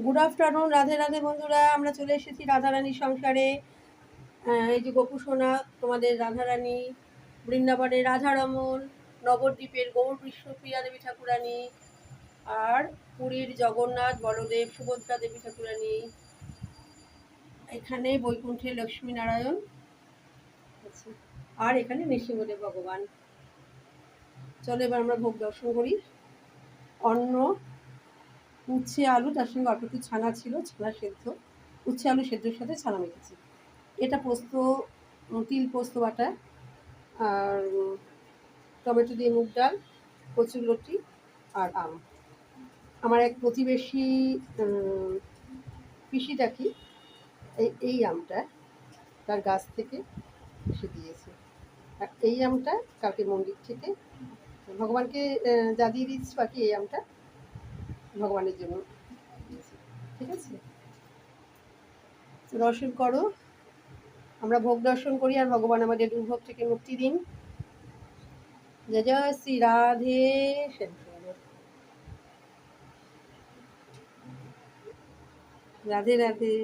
Good afternoon, Radhe Radhe বন্ধুরা। আমরা চলে এসেছি রাধারানীর সংসারে। এই যে গোপু সোনা, তোমাদের রাধারানী, বৃন্দাবনের রাধারমন, নবদ্বীপের গৌর বিশ্বপ্রিয়া দেবী ঠাকুরানী, আর পুরীর জগন্নাথ বলদেব সুভদ্রা দেবী ঠাকুরানী, এখানে বৈকুণ্ঠে লক্ষ্মীনারায়ণ, আর এখানে নৃসিংহদেব ভগবান। চলো এবার আমরা ভোগ দর্শন করি। অন্ন, উচ্ছে আলু, তার সঙ্গে অল্প একটু ছানা ছিল, ছানা সেদ্ধ, উচ্ছে আলু সেদ্ধর সাথে ছানা মেখেছি। এটা পোস্ত, তিল পোস্ত বাটা, আর টমেটো দিয়ে মুগ ডাল, কচুর লতি আর আম। আমার এক প্রতিবেশী পিসি ডাকি, এই আমটা তার গাছ থেকে এসে দিয়েছে। আর এই আমটা কালকে মন্দির থেকে ভগবানকে যা দিয়ে দিচ্ছি, বাকি এই আমটা ভগবানের জন্য দিয়েছি। ঠিক আছে, দর্শন করো। আমরা ভোগ দর্শন করি আর ভগবান আমাদের দুর্ভোগ থেকে মুক্তি দিন। জয় জয় শ্রী রাধে শ্যাম সুন্দর। রাধে রাধে।